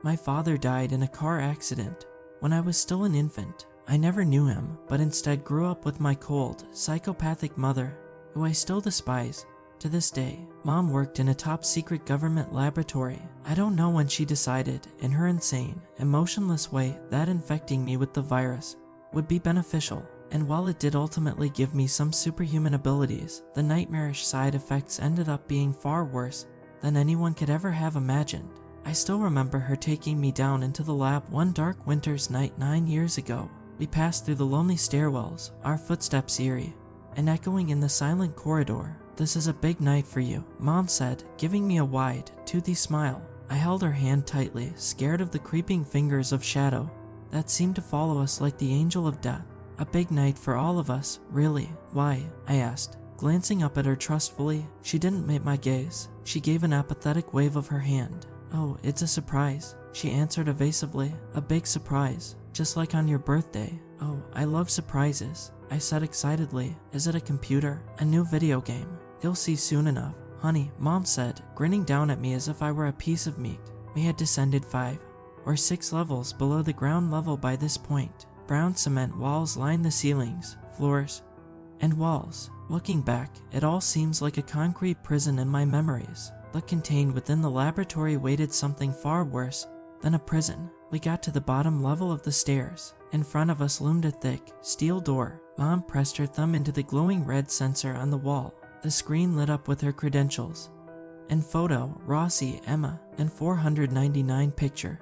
My father died in a car accident when I was still an infant. I never knew him, but instead grew up with my cold, psychopathic mother, who I still despise to this day. Mom worked in a top-secret government laboratory. I don't know when she decided, in her insane, emotionless way, that infecting me with the virus would be beneficial. And while it did ultimately give me some superhuman abilities, the nightmarish side effects ended up being far worse than anyone could ever have imagined. I still remember her taking me down into the lab one dark winter's night 9 years ago. We passed through the lonely stairwells, our footsteps eerie and echoing in the silent corridor. "This is a big night for you," Mom said, giving me a wide, toothy smile. I held her hand tightly, scared of the creeping fingers of shadow that seemed to follow us like the angel of death. "A big night for all of us, really. Why?" I asked, glancing up at her trustfully. She didn't meet my gaze. She gave an apathetic wave of her hand. "Oh, it's a surprise," she answered evasively. "A big surprise, just like on your birthday." "Oh, I love surprises," I said excitedly. "Is it a computer? A new video game?" "You'll see soon enough, honey," Mom said, grinning down at me as if I were a piece of meat. We had descended 5 or 6 levels below the ground level by this point. Brown cement walls lined the ceilings, floors, and walls. Looking back, it all seems like a concrete prison in my memories, but contained within the laboratory waited something far worse than a prison. We got to the bottom level of the stairs. In front of us loomed a thick, steel door. Mom pressed her thumb into the glowing red sensor on the wall. The screen lit up with her credentials and photo, Rossi, Emma, and 499 picture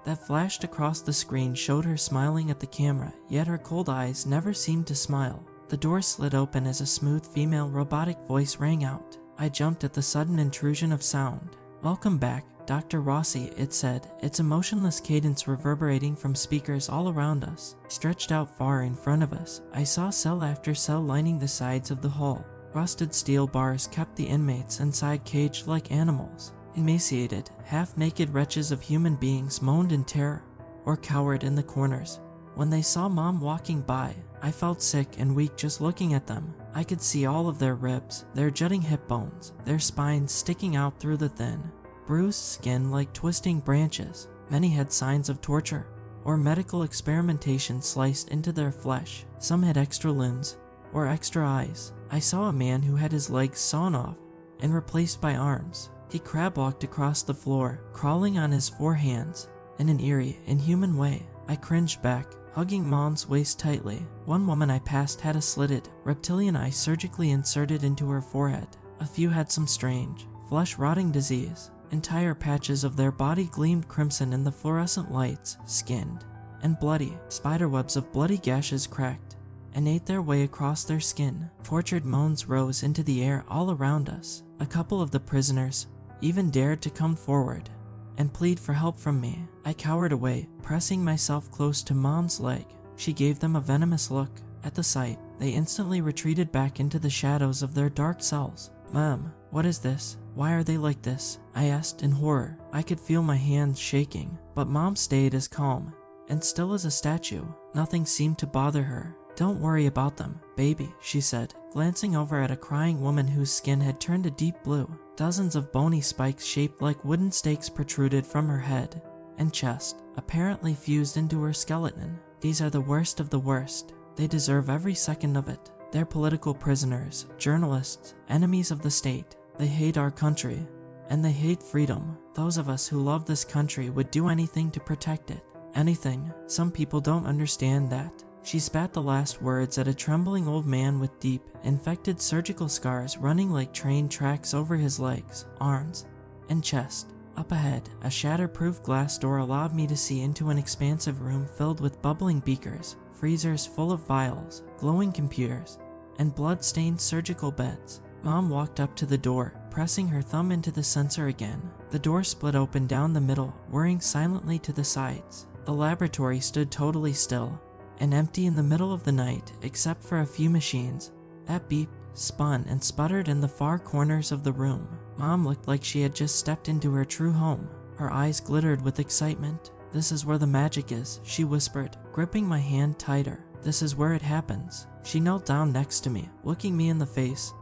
that flashed across the screen showed her smiling at the camera, yet her cold eyes never seemed to smile. The door slid open as a smooth female robotic voice rang out. I jumped at the sudden intrusion of sound. "Welcome back, Dr. Rossi," it said, its emotionless cadence reverberating from speakers all around us. Stretched out far in front of us, I saw cell after cell lining the sides of the hall. Rusted steel bars kept the inmates inside caged like animals. Emaciated, half-naked wretches of human beings moaned in terror or cowered in the corners. When they saw Mom walking by, I felt sick and weak just looking at them. I could see all of their ribs, their jutting hip bones, their spines sticking out through the thin, bruised skin like twisting branches. Many had signs of torture or medical experimentation sliced into their flesh. Some had extra limbs or extra eyes. I saw a man who had his legs sawn off and replaced by arms. He crab-walked across the floor, crawling on his 4 hands in an eerie, inhuman way. I cringed back, hugging Mom's waist tightly. One woman I passed had a slitted, reptilian eye surgically inserted into her forehead. A few had some strange, flesh-rotting disease. Entire patches of their body gleamed crimson in the fluorescent lights, skinned and bloody. Spiderwebs of bloody gashes cracked and ate their way across their skin. Tortured moans rose into the air all around us. A couple of the prisoners even dared to come forward and plead for help from me. I cowered away, pressing myself close to Mom's leg. She gave them a venomous look. At the sight, they instantly retreated back into the shadows of their dark cells. "Mom, what is this? Why are they like this?" I asked in horror. I could feel my hands shaking, but Mom stayed as calm and still as a statue. Nothing seemed to bother her. "Don't worry about them, baby," she said, glancing over at a crying woman whose skin had turned a deep blue. Dozens of bony spikes shaped like wooden stakes protruded from her head and chest, apparently fused into her skeleton. "These are the worst of the worst. They deserve every second of it. They're political prisoners, journalists, enemies of the state. They hate our country, and they hate freedom. Those of us who love this country would do anything to protect it. Anything. Some people don't understand that." She spat the last words at a trembling old man with deep, infected surgical scars running like train tracks over his legs, arms, and chest. Up ahead, a shatterproof glass door allowed me to see into an expansive room filled with bubbling beakers, freezers full of vials, glowing computers, and blood-stained surgical beds. Mom walked up to the door, pressing her thumb into the sensor again. The door split open down the middle, whirring silently to the sides. The laboratory stood totally still and empty in the middle of the night, except for a few machines that beeped, spun, and sputtered in the far corners of the room. Mom looked like she had just stepped into her true home. Her eyes glittered with excitement. "This is where the magic is," she whispered, gripping my hand tighter. "This is where it happens." She knelt down next to me, looking me in the face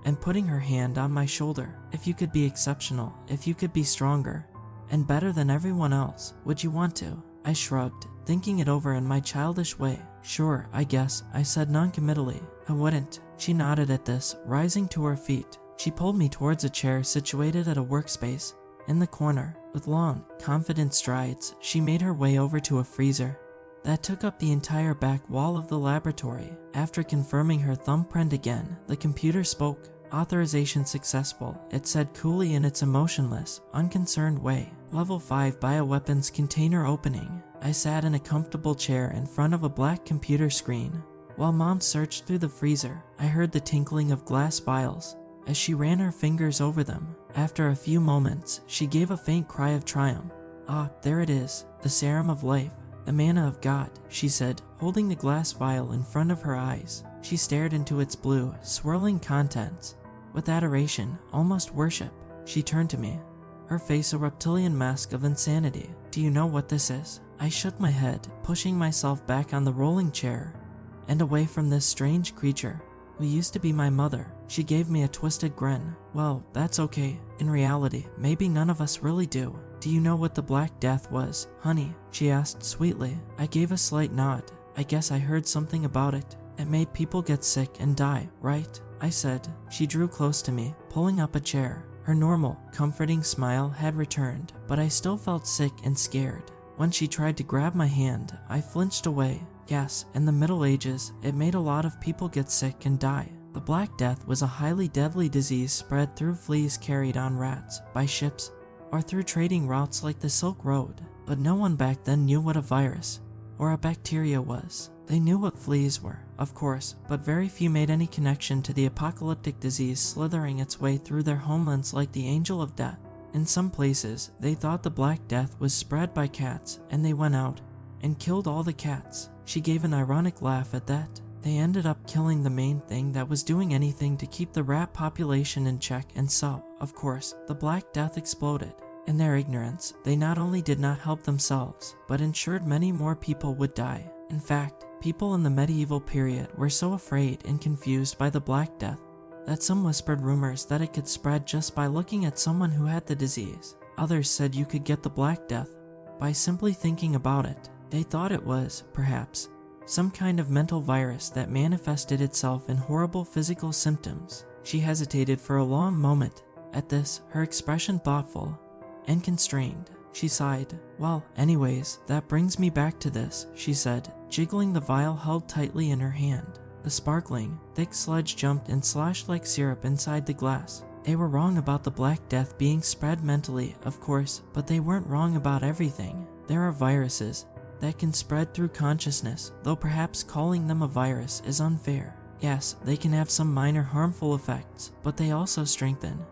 and putting her hand on my shoulder. "If you could be exceptional, if you could be stronger, and better than everyone else. Would you want to? I shrugged, thinking it over in my childish way. Sure, I guess, I said noncommittally. I wouldn't. She nodded at this, rising to her feet. She pulled me towards a chair situated at a workspace in the corner. With long, confident strides, she made her way over to a freezer that took up the entire back wall of the laboratory. After confirming her thumbprint again, the computer spoke. Authorization successful, it said coolly in its emotionless, unconcerned way. Level 5 bioweapons container opening. I sat in a comfortable chair in front of a black computer screen. While Mom searched through the freezer, I heard the tinkling of glass vials as she ran her fingers over them. After a few moments, she gave a faint cry of triumph. Ah, there it is, the serum of life, the manna of God, she said, holding the glass vial in front of her eyes. She stared into its blue, swirling contents. With adoration, almost worship, she turned to me, her face a reptilian mask of insanity. Do you know what this is? I shook my head, pushing myself back on the rolling chair and away from this strange creature who used to be my mother. She gave me a twisted grin. Well, that's okay. In reality, maybe none of us really do. Do you know what the Black Death was, honey? She asked sweetly. I gave a slight nod. I guess I heard something about it. It made people get sick and die, right? I said. She drew close to me, pulling up a chair. Her normal, comforting smile had returned, but I still felt sick and scared. When she tried to grab my hand, I flinched away. Yes, in the Middle Ages, it made a lot of people get sick and die. The Black Death was a highly deadly disease spread through fleas carried on rats, by ships, or through trading routes like the Silk Road. But no one back then knew what a virus or a bacteria was. They knew what fleas were, of course, but very few made any connection to the apocalyptic disease slithering its way through their homelands like the Angel of Death. In some places, they thought the Black Death was spread by cats, and they went out and killed all the cats. She gave an ironic laugh at that. They ended up killing the main thing that was doing anything to keep the rat population in check, and so, of course, the Black Death exploded. In their ignorance, they not only did not help themselves, but ensured many more people would die. In fact, people in the medieval period were so afraid and confused by the Black Death that some whispered rumors that it could spread just by looking at someone who had the disease. Others said you could get the Black Death by simply thinking about it. They thought it was, perhaps, some kind of mental virus that manifested itself in horrible physical symptoms. She hesitated for a long moment. At this, her expression thoughtful and constrained. She sighed. Well, anyways, that brings me back to this, she said, jiggling the vial held tightly in her hand. The sparkling, thick sludge jumped and sloshed like syrup inside the glass. They were wrong about the Black Death being spread mentally, of course, but they weren't wrong about everything. There are viruses that can spread through consciousness, though perhaps calling them a virus is unfair. Yes, they can have some minor harmful effects, but they also strengthen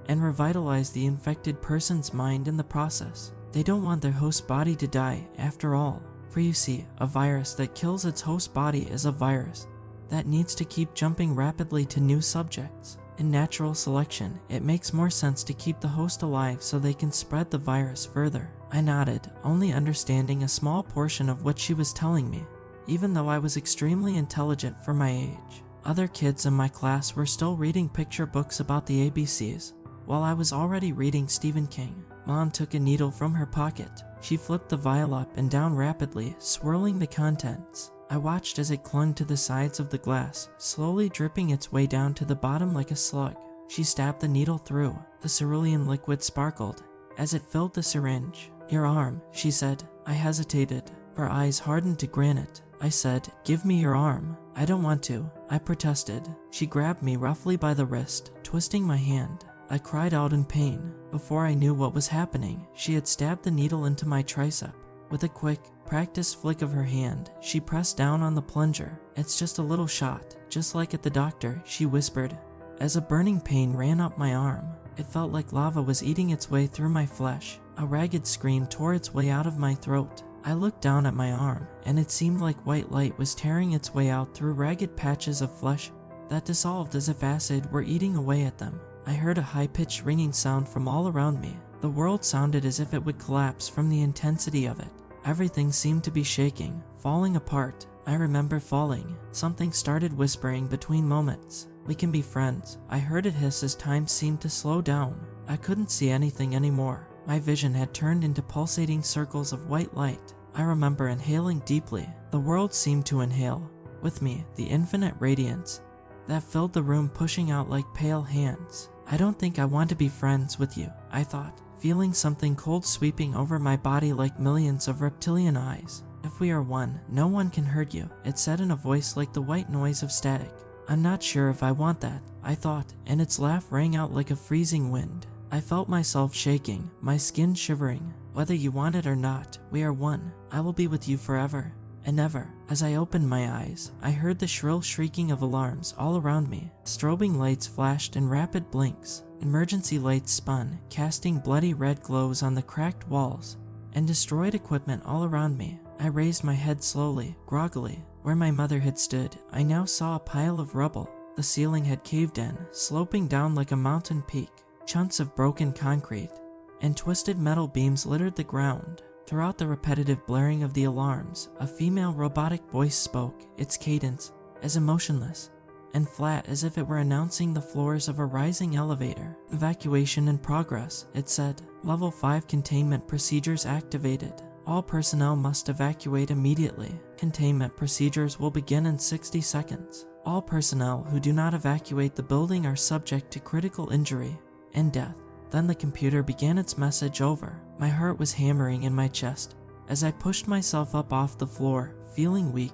and revitalize the infected person's mind in the process. They don't want their host body to die, after all. For you see, a virus that kills its host body is a virus that needs to keep jumping rapidly to new subjects. In natural selection, it makes more sense to keep the host alive so they can spread the virus further. I nodded, only understanding a small portion of what she was telling me, even though I was extremely intelligent for my age. Other kids in my class were still reading picture books about the ABCs, while I was already reading Stephen King. Mom took a needle from her pocket. She flipped the vial up and down rapidly, swirling the contents. I watched as it clung to the sides of the glass, slowly dripping its way down to the bottom like a slug. She stabbed the needle through. The cerulean liquid sparkled as it filled the syringe. Your arm, she said. I hesitated. Her eyes hardened to granite. I said, give me your arm. I don't want to, I protested. She grabbed me roughly by the wrist, twisting my hand. I cried out in pain. Before I knew what was happening, she had stabbed the needle into my tricep. With a quick, practiced flick of her hand, she pressed down on the plunger. It's just a little shot, just like at the doctor, she whispered, as a burning pain ran up my arm. It felt like lava was eating its way through my flesh. A ragged scream tore its way out of my throat. I looked down at my arm, and it seemed like white light was tearing its way out through ragged patches of flesh that dissolved as if acid were eating away at them. I heard a high-pitched ringing sound from all around me. The world sounded as if it would collapse from the intensity of it. Everything seemed to be shaking, falling apart. I remember falling. Something started whispering between moments. We can be friends. I heard it hiss as time seemed to slow down. I couldn't see anything anymore. My vision had turned into pulsating circles of white light. I remember inhaling deeply. The world seemed to inhale with me the infinite radiance that filled the room, pushing out like pale hands. I don't think I want to be friends with you, I thought, feeling something cold sweeping over my body like millions of reptilian eyes. If we are one, no one can hurt you, it said in a voice like the white noise of static. I'm not sure if I want that, I thought, and its laugh rang out like a freezing wind. I felt myself shaking, my skin shivering. Whether you want it or not, we are one. I will be with you forever and ever. As I opened my eyes, I heard the shrill shrieking of alarms all around me. Strobing lights flashed in rapid blinks. Emergency lights spun, casting bloody red glows on the cracked walls and destroyed equipment all around me. I raised my head slowly, groggily. Where my mother had stood, I now saw a pile of rubble. The ceiling had caved in, sloping down like a mountain peak. Chunks of broken concrete and twisted metal beams littered the ground. Throughout the repetitive blaring of the alarms, a female robotic voice spoke, its cadence as emotionless and flat as if it were announcing the floors of a rising elevator. Evacuation in progress, it said. Level 5 containment procedures activated. All personnel must evacuate immediately. Containment procedures will begin in 60 seconds. All personnel who do not evacuate the building are subject to critical injury and death. Then the computer began its message over. My heart was hammering in my chest as I pushed myself up off the floor, feeling weak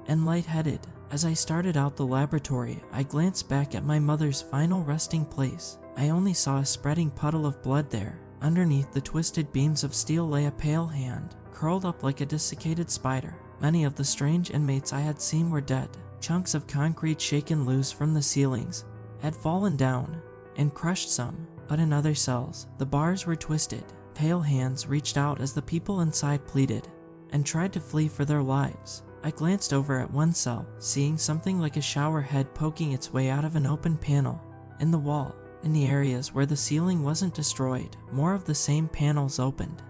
and lightheaded. As I started out the laboratory, I glanced back at my mother's final resting place. I only saw a spreading puddle of blood there. Underneath the twisted beams of steel lay a pale hand, curled up like a desiccated spider. Many of the strange inmates I had seen were dead. Chunks of concrete shaken loose from the ceilings had fallen down and crushed some, but in other cells, the bars were twisted. Pale hands reached out as the people inside pleaded and tried to flee for their lives. I glanced over at one cell, seeing something like a shower head poking its way out of an open panel in the wall. In the areas where the ceiling wasn't destroyed, more of the same panels opened,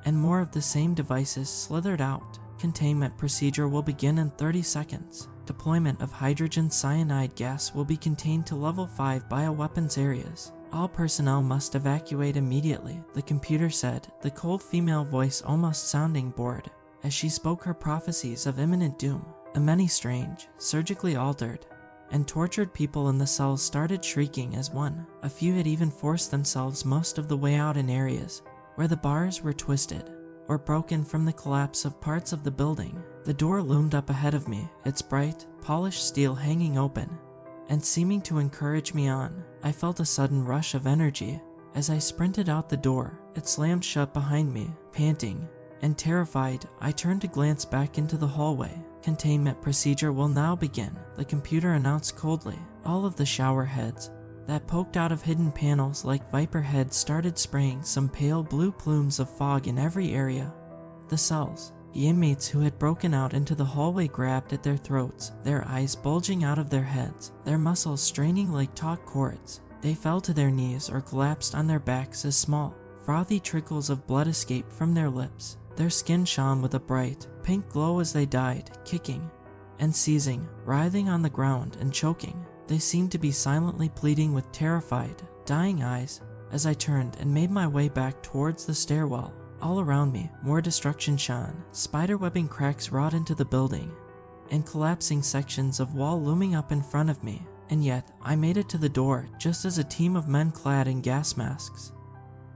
and more of the same devices slithered out. Containment procedure will begin in 30 seconds. Deployment of hydrogen cyanide gas will be contained to level 5 bioweapons areas. All personnel must evacuate immediately, the computer said, the cold female voice almost sounding bored as she spoke her prophecies of imminent doom. The many strange, surgically altered, and tortured people in the cells started shrieking as one. A few had even forced themselves most of the way out in areas where the bars were twisted or broken from the collapse of parts of the building. The door loomed up ahead of me, its bright, polished steel hanging open and seeming to encourage me on. I felt a sudden rush of energy as I sprinted out the door. It slammed shut behind me. Panting and terrified, I turned to glance back into the hallway. Containment procedure will now begin, the computer announced coldly. All of the shower heads that poked out of hidden panels like viper heads started spraying some pale blue plumes of fog in every area. The cells. The inmates who had broken out into the hallway grabbed at their throats, their eyes bulging out of their heads, their muscles straining like taut cords. They fell to their knees or collapsed on their backs as small, frothy trickles of blood escaped from their lips. Their skin shone with a bright, pink glow as they died, kicking and seizing, writhing on the ground and choking. They seemed to be silently pleading with terrified, dying eyes as I turned and made my way back towards the stairwell. All around me, more destruction shone, spiderwebbing cracks wrought into the building, and collapsing sections of wall looming up in front of me. And yet, I made it to the door just as a team of men clad in gas masks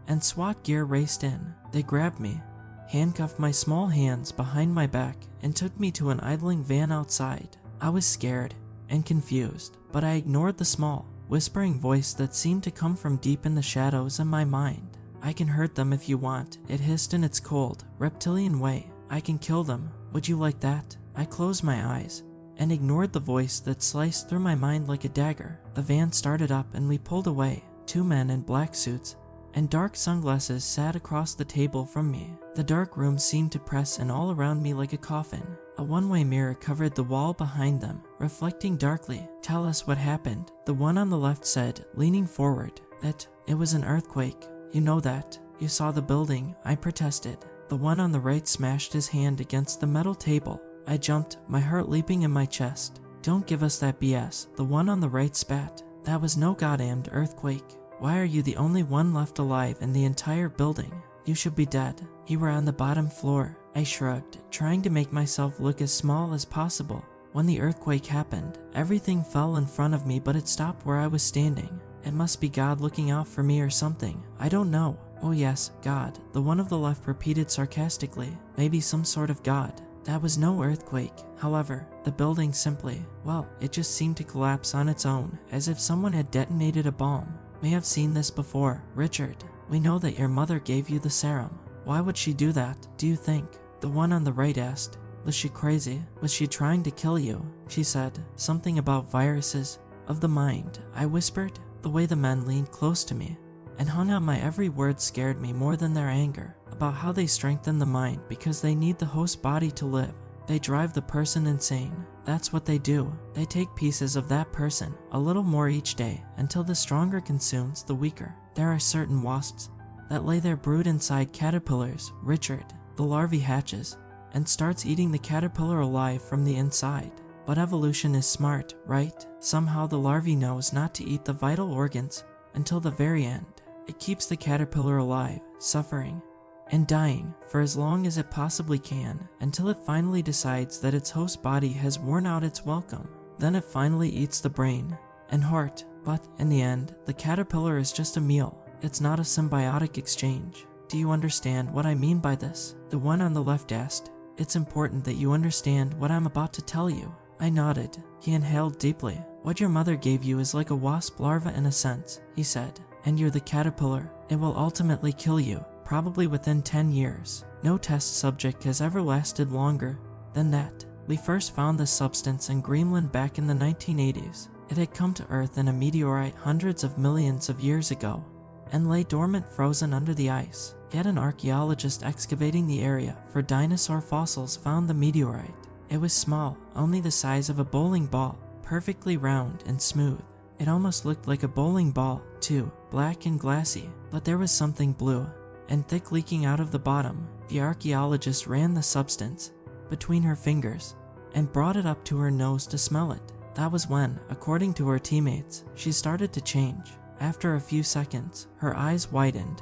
and SWAT gear raced in. They grabbed me, handcuffed my small hands behind my back, and took me to an idling van outside. I was scared and confused, but I ignored the small, whispering voice that seemed to come from deep in the shadows in my mind. I can hurt them if you want, it hissed in its cold, reptilian way. I can kill them. Would you like that? I closed my eyes and ignored the voice that sliced through my mind like a dagger. The van started up and we pulled away. Two men in black suits and dark sunglasses sat across the table from me. The dark room seemed to press in all around me like a coffin. A one-way mirror covered the wall behind them, reflecting darkly. Tell us what happened, the one on the left said, leaning forward. That it was an earthquake. You know that. You saw the building, I protested. The one on the right smashed his hand against the metal table. I jumped, my heart leaping in my chest. Don't give us that BS, the one on the right spat. That was no goddamned earthquake. Why are you the only one left alive in the entire building? You should be dead. You were on the bottom floor. I shrugged, trying to make myself look as small as possible. When the earthquake happened, everything fell in front of me, but it stopped where I was standing. It must be God looking out for me or something. I don't know. Oh yes, God, the one of the left repeated sarcastically. Maybe some sort of God. That was no earthquake. However, the building simply, well, it just seemed to collapse on its own, as if someone had detonated a bomb. May have seen this before. Richard, we know that your mother gave you the serum. Why would she do that, do you think? The one on the right asked. Was she crazy? Was she trying to kill you? She said, something about viruses of the mind. I whispered. The way the men leaned close to me and hung out my every word scared me more than their anger, about how they strengthen the mind because they need the host body to live. They drive the person insane. That's what they do. They take pieces of that person, a little more each day, until the stronger consumes the weaker. There are certain wasps that lay their brood inside caterpillars. Richard, the larvae hatches and starts eating the caterpillar alive from the inside. But evolution is smart, right? Somehow the larvae knows not to eat the vital organs until the very end. It keeps the caterpillar alive, suffering, and dying for as long as it possibly can, until it finally decides that its host body has worn out its welcome. Then it finally eats the brain and heart. But in the end, the caterpillar is just a meal. It's not a symbiotic exchange. Do you understand what I mean by this? The one on the left asked. It's important that you understand what I'm about to tell you. I nodded. He inhaled deeply. What your mother gave you is like a wasp larva in a sense, he said. And you're the caterpillar. It will ultimately kill you, probably within 10 years. No test subject has ever lasted longer than that. We first found this substance in Greenland back in the 1980s. It had come to Earth in a meteorite hundreds of millions of years ago and lay dormant frozen under the ice. Yet an archaeologist excavating the area for dinosaur fossils found the meteorite. It was small, only the size of a bowling ball, perfectly round and smooth. It almost looked like a bowling ball, too, black and glassy, but there was something blue and thick leaking out of the bottom. The archaeologist ran the substance between her fingers and brought it up to her nose to smell it. That was when, according to her teammates, she started to change. After a few seconds, her eyes widened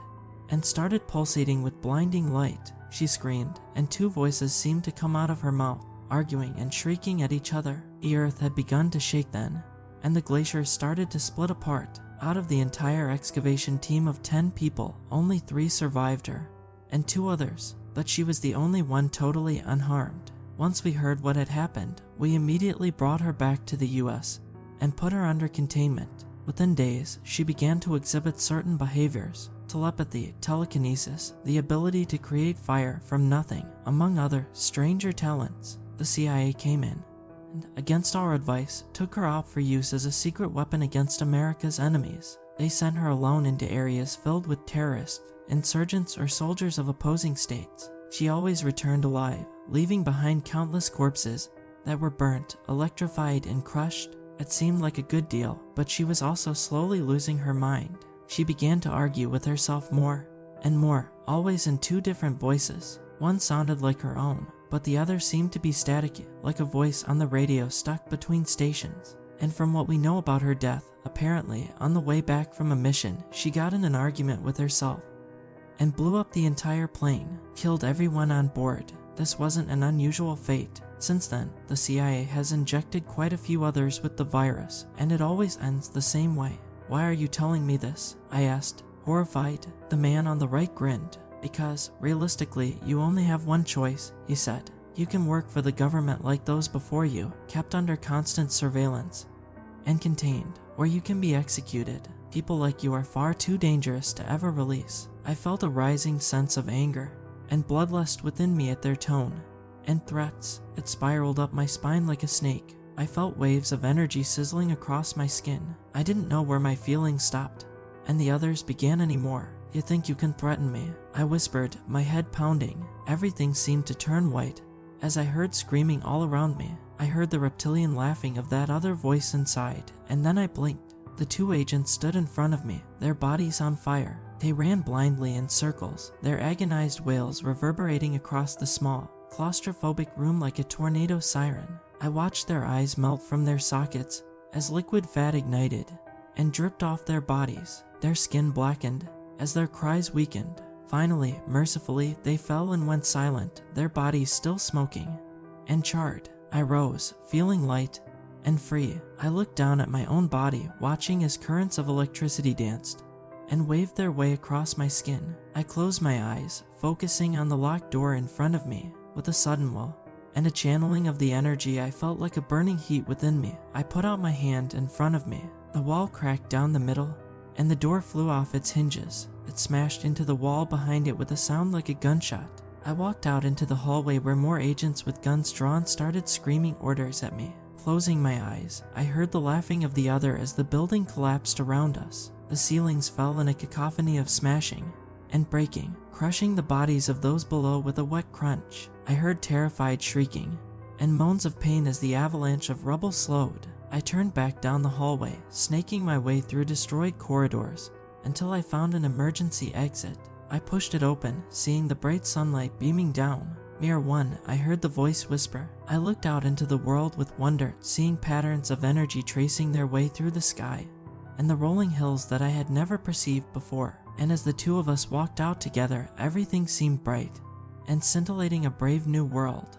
and started pulsating with blinding light. She screamed, and two voices seemed to come out of her mouth, arguing and shrieking at each other. The earth had begun to shake then, and the glacier started to split apart. Out of the entire excavation team of 10 people, only 3 survived her, and 2 others, but she was the only one totally unharmed. Once we heard what had happened, we immediately brought her back to the US and put her under containment. Within days, she began to exhibit certain behaviors: telepathy, telekinesis, the ability to create fire from nothing, among other stranger talents. The CIA came in and, against our advice, took her out for use as a secret weapon against America's enemies. They sent her alone into areas filled with terrorists, insurgents, or soldiers of opposing states. She always returned alive, leaving behind countless corpses that were burnt, electrified, and crushed. It seemed like a good deal, but she was also slowly losing her mind. She began to argue with herself more and more, always in 2 different voices. One sounded like her own, but the other seemed to be static, like a voice on the radio stuck between stations. And from what we know about her death, apparently, on the way back from a mission, she got in an argument with herself and blew up the entire plane, killed everyone on board. This wasn't an unusual fate. Since then, the CIA has injected quite a few others with the virus, and it always ends the same way. Why are you telling me this? I asked, horrified. The man on the right grinned. Because, realistically, you only have one choice, he said. You can work for the government like those before you, kept under constant surveillance and contained, or you can be executed. People like you are far too dangerous to ever release. I felt a rising sense of anger and bloodlust within me at their tone and threats. It spiraled up my spine like a snake. I felt waves of energy sizzling across my skin. I didn't know where my feelings stopped and the others began anymore. You think you can threaten me? I whispered, my head pounding. Everything seemed to turn white as I heard screaming all around me. I heard the reptilian laughing of that other voice inside, and then I blinked. The 2 agents stood in front of me, their bodies on fire. They ran blindly in circles, their agonized wails reverberating across the small, claustrophobic room like a tornado siren. I watched their eyes melt from their sockets as liquid fat ignited and dripped off their bodies. Their skin blackened as their cries weakened. Finally, mercifully, they fell and went silent, their bodies still smoking and charred. I rose, feeling light and free. I looked down at my own body, watching as currents of electricity danced and waved their way across my skin. I closed my eyes, focusing on the locked door in front of me. With a sudden will and a channeling of the energy, I felt like a burning heat within me. I put out my hand in front of me. The wall cracked down the middle, and the door flew off its hinges. It smashed into the wall behind it with a sound like a gunshot. I walked out into the hallway where more agents with guns drawn started screaming orders at me. Closing my eyes, I heard the laughing of the other as the building collapsed around us. The ceilings fell in a cacophony of smashing and breaking, crushing the bodies of those below with a wet crunch. I heard terrified shrieking and moans of pain as the avalanche of rubble slowed. I turned back down the hallway, snaking my way through destroyed corridors until I found an emergency exit. I pushed it open, seeing the bright sunlight beaming down. Mirror 1, I heard the voice whisper. I looked out into the world with wonder, seeing patterns of energy tracing their way through the sky and the rolling hills that I had never perceived before. And as the two of us walked out together, everything seemed bright and scintillating, a brave new world.